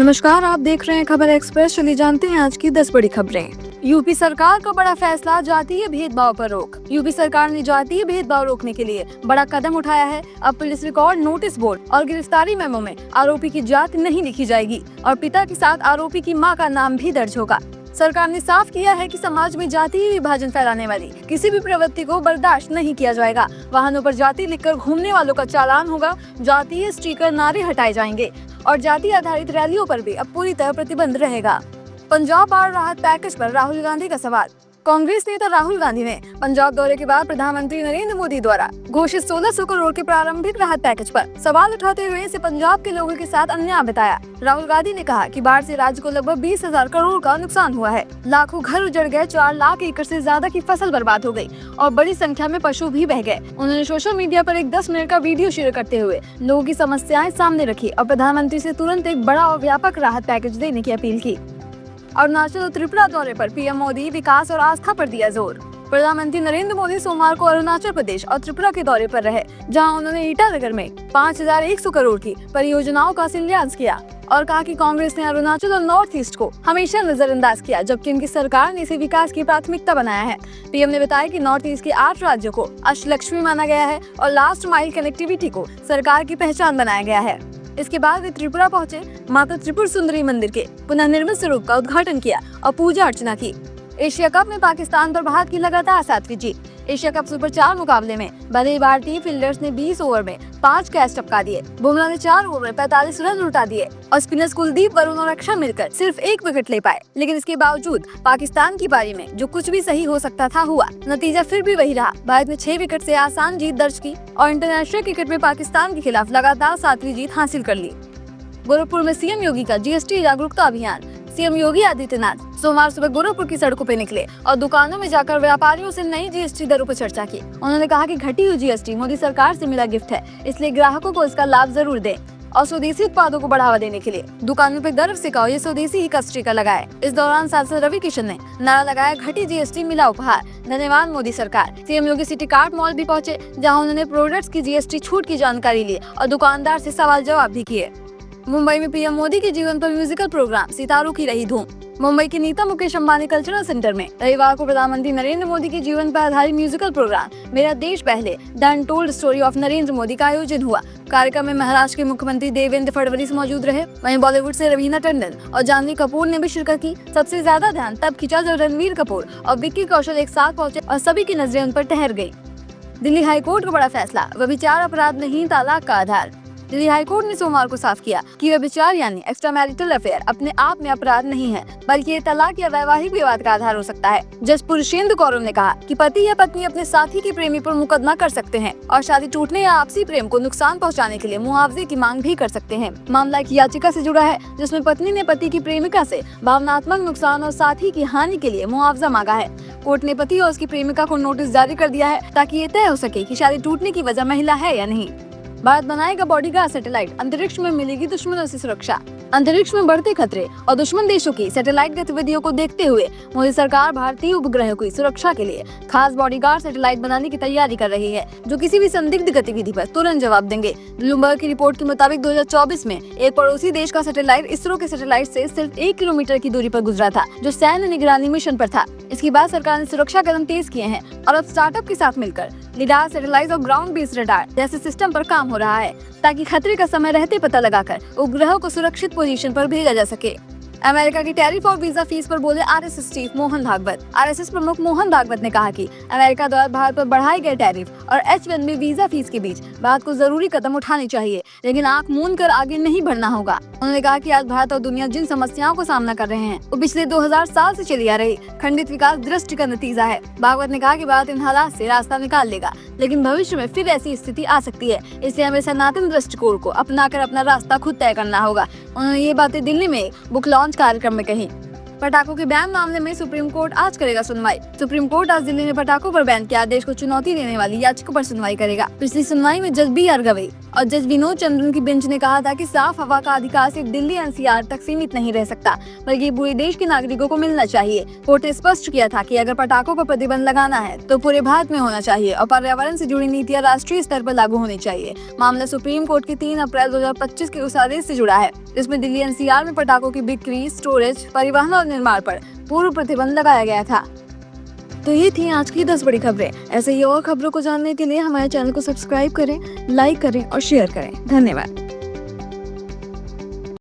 नमस्कार, आप देख रहे हैं खबर एक्सप्रेस। चलिए जानते हैं आज की 10 बड़ी खबरें। यूपी सरकार का बड़ा फैसला, जातीय भेदभाव पर रोक। यूपी सरकार ने जातीय भेदभाव रोकने के लिए बड़ा कदम उठाया है। अब पुलिस रिकॉर्ड, नोटिस बोर्ड और गिरफ्तारी मेमो में आरोपी की जात नहीं लिखी जाएगी और पिता के साथ आरोपी की मां का नाम भी दर्ज होगा। सरकार ने साफ किया है कि समाज में जातीय विभाजन फैलाने वाली किसी भी प्रवृत्ति को बर्दाश्त नहीं किया जाएगा। वाहनों पर जाति लिखकर घूमने वालों का चालान होगा, जातीय स्टिकर, नारे हटाए जाएंगे और जाति आधारित रैलियों पर भी अब पूरी तरह प्रतिबंध रहेगा। पंजाब बाढ़ राहत पैकेज पर राहुल गांधी का सवाल। कांग्रेस नेता राहुल गांधी ने पंजाब दौरे के बाद प्रधानमंत्री नरेंद्र मोदी द्वारा घोषित 1600 करोड़ के प्रारंभिक राहत पैकेज पर सवाल उठाते हुए इसे पंजाब के लोगों के साथ अन्याय बताया। राहुल गांधी ने कहा कि बाढ़ से राज्य को लगभग 20,000 करोड़ का नुकसान हुआ है। लाखों घर उजड़ गए, 4 लाख एकड़ से ज्यादा की फसल बर्बाद हो गई और बड़ी संख्या में पशु भी बह गए। उन्होंने सोशल मीडिया पर एक 10 मिनट का वीडियो शेयर करते हुए लोगों की समस्याएं सामने रखी और प्रधानमंत्री से तुरंत एक बड़ा और व्यापक राहत पैकेज देने की अपील की। अरुणाचल और त्रिपुरा दौरे पर पीएम मोदी, विकास और आस्था पर दिया जोर। प्रधानमंत्री नरेंद्र मोदी सोमवार को अरुणाचल प्रदेश और त्रिपुरा के दौरे पर रहे, जहां उन्होंने ईटानगर में 5100 करोड़ की परियोजनाओं का शिलान्यास किया और कहा कि कांग्रेस ने अरुणाचल और नॉर्थ ईस्ट को हमेशा नजरअंदाज किया, जबकि उनकी सरकार ने इसे विकास की प्राथमिकता बनाया है। पीएम ने बताया कि नॉर्थ ईस्ट के 8 राज्यों को अष्टलक्ष्मी माना गया है और लास्ट माइल कनेक्टिविटी को सरकार की पहचान बनाया गया है। इसके बाद वे त्रिपुरा पहुंचे, माता त्रिपुर सुंदरी मंदिर के पुनर्निर्मित स्वरूप का उद्घाटन किया और पूजा अर्चना की। एशिया कप में पाकिस्तान पर भारत की लगातार 7वीं जीत। एशिया कप सुपर 4 मुकाबले में बने भारतीय फील्डर्स ने 20 ओवर में 5 कैच टपका दिए। बुमराह ने 4 ओवर में 45 रन लुटा दिए और स्पिनर्स कुलदीप, वरुण और अक्षर मिलकर सिर्फ 1 विकेट ले पाए। लेकिन इसके बावजूद पाकिस्तान की पारी में जो कुछ भी सही हो सकता था हुआ। नतीजा फिर भी वही रहा। भारत ने 6 विकेट से आसान जीत दर्ज की और इंटरनेशनल क्रिकेट में पाकिस्तान के खिलाफ लगातार 7वीं जीत हासिल कर ली। गोरखपुर में सीएम योगी का जीएसटी जागरूकता अभियान। सीएम योगी आदित्यनाथ सोमवार सुबह गोरखपुर की सड़कों पर निकले और दुकानों में जाकर व्यापारियों से नई जीएसटी दरों पर चर्चा की। उन्होंने कहा कि घटी हुई जीएसटी मोदी सरकार से मिला गिफ्ट है, इसलिए ग्राहकों को इसका लाभ जरूर दें और स्वदेशी उत्पादों को बढ़ावा देने के लिए दुकानों पर गर्व से कहो ये स्वदेशी ही का स्टिकर लगाए। इस दौरान सांसद रवि किशन ने नारा लगाया, घटी जीएसटी मिला उपहार, धन्यवाद मोदी सरकार। सीएम योगी सिटी कार्ट मॉल भी पहुंचे, जहां उन्होंने प्रोडक्ट्स की जीएसटी छूट की जानकारी ली और दुकानदार से सवाल जवाब भी किए। मुंबई में पीएम मोदी के जीवन पर म्यूजिकल प्रोग्राम, सितारों की रही धूम। मुंबई के नीता मुकेश अंबानी कल्चरल सेंटर में रविवार को प्रधानमंत्री नरेंद्र मोदी के जीवन पर आधारित म्यूजिकल प्रोग्राम मेरा देश पहले, the untold story of Narendra Modi का आयोजन हुआ। कार्यक्रम में महाराष्ट्र के मुख्यमंत्री देवेंद्र फडणवीस मौजूद रहे। वहीं बॉलीवुड से रवीना टंडन और जानवी कपूर ने भी शिरकत की। सबसे ज्यादा ध्यान तब खिंचा जब रणवीर कपूर और विक्की कौशल एक साथ पहुंचे और सभी की नजरें उन पर ठहर गयी। दिल्ली हाईकोर्ट का बड़ा फैसला, व्यभिचार अपराध नहीं, तलाक का आधार। दिल्ली हाईकोर्ट ने सोमवार को साफ किया कि व्यभिचार यानी एक्स्ट्रा मैरिटल अफेयर अपने आप में अपराध नहीं है, बल्कि ये तलाक या वैवाहिक विवाद का आधार हो सकता है। जज पुरुषेंद्र कौर ने कहा कि पति या पत्नी अपने साथी के प्रेमी पर मुकदमा कर सकते हैं और शादी टूटने या आपसी प्रेम को नुकसान पहुंचाने के लिए मुआवजे की मांग भी कर सकते हैं। मामला एक याचिका से जुड़ा है, जिसमें पत्नी ने पति की प्रेमिका से भावनात्मक नुकसान और साथी की हानि के लिए मुआवजा मांगा है। कोर्ट ने पति और उसकी प्रेमिका को नोटिस जारी कर दिया है ताकि ये तय हो सके कि शादी टूटने की वजह महिला है या नहीं। भारत बनाएगा बॉडीगार्ड सैटेलाइट, अंतरिक्ष में मिलेगी दुश्मनों से सुरक्षा। अंतरिक्ष में बढ़ते खतरे और दुश्मन देशों की सैटेलाइट गतिविधियों को देखते हुए मोदी सरकार भारतीय उपग्रहों की सुरक्षा के लिए खास बॉडीगार्ड सैटेलाइट बनाने की तैयारी कर रही है, जो किसी भी संदिग्ध गतिविधि पर तुरंत जवाब देंगे। ब्लूमबर्ग की रिपोर्ट के मुताबिक 2024 में एक पड़ोसी देश का सैटेलाइट इसरो के सैटेलाइट से सिर्फ 1 किलोमीटर की दूरी पर गुजरा था, जो सैन्य निगरानी मिशन पर था। इसके बाद सरकार ने सुरक्षा कदम तेज किए हैं और अब स्टार्टअप के साथ मिलकर लिडार, सैटेलाइट और ग्राउंड बेस्ड रडार जैसे सिस्टम पर काम हो रहा है, ताकि खतरे का समय रहते पता लगाकर उपग्रहों को सुरक्षित पोजीशन पर भेजा जा सके। अमेरिका की टैरिफ और वीजा फीस पर बोले RSS chief Mohan Bhagwat. RSS प्रमुख मोहन भागवत ने कहा कि अमेरिका द्वारा भारत पर बढ़ाए गए टैरिफ और H-1B वीजा फीस के बीच भारत को जरूरी कदम उठाने चाहिए, लेकिन आंख मूंद कर आगे नहीं बढ़ना होगा। उन्होंने कहा कि आज भारत और दुनिया जिन समस्याओं को सामना कर रहे हैं वो पिछले 2000 साल से चली आ रही खंडित विकास दृष्टि का नतीजा है। भागवत ने कहा कि भारत इन हालात से रास्ता निकाल लेगा, लेकिन भविष्य में फिर ऐसी स्थिति आ सकती है, इसलिए हमें सनातन दृष्टिकोण को अपनाकर अपना रास्ता खुद तय करना होगा। उन्होंने ये बातें दिल्ली में बुक लॉन्च कार्यक्रम में कही। पटाखों के बैन मामले में सुप्रीम कोर्ट आज करेगा सुनवाई। सुप्रीम कोर्ट आज दिल्ली में पटाखों पर बैन के आदेश को चुनौती देने वाली याचिका पर सुनवाई करेगा। पिछली सुनवाई में जज BR गवई और जज विनोद चंद्रन की बेंच ने कहा था कि साफ हवा का अधिकार सिर्फ दिल्ली एनसीआर तक सीमित नहीं रह सकता, बल्कि ये पूरे देश के नागरिकों को मिलना चाहिए। कोर्ट ने स्पष्ट किया था कि अगर पटाखों पर प्रतिबंध लगाना है तो पूरे भारत में होना चाहिए और पर्यावरण से जुड़ी नीतियां राष्ट्रीय स्तर पर लागू होनी चाहिए। मामला सुप्रीम कोर्ट के 3 अप्रैल 2025 के उस आदेश से जुड़ा है जिसमें दिल्ली एनसीआर में पटाखों की बिक्री, स्टोरेज, परिवहन और निर्माण पर पूर्व प्रतिबंध लगाया गया था। तो ये थी आज की 10 बड़ी खबरें। ऐसे ही और खबरों को जानने के लिए हमारे चैनल को सब्सक्राइब करें, लाइक करें और शेयर करें। धन्यवाद।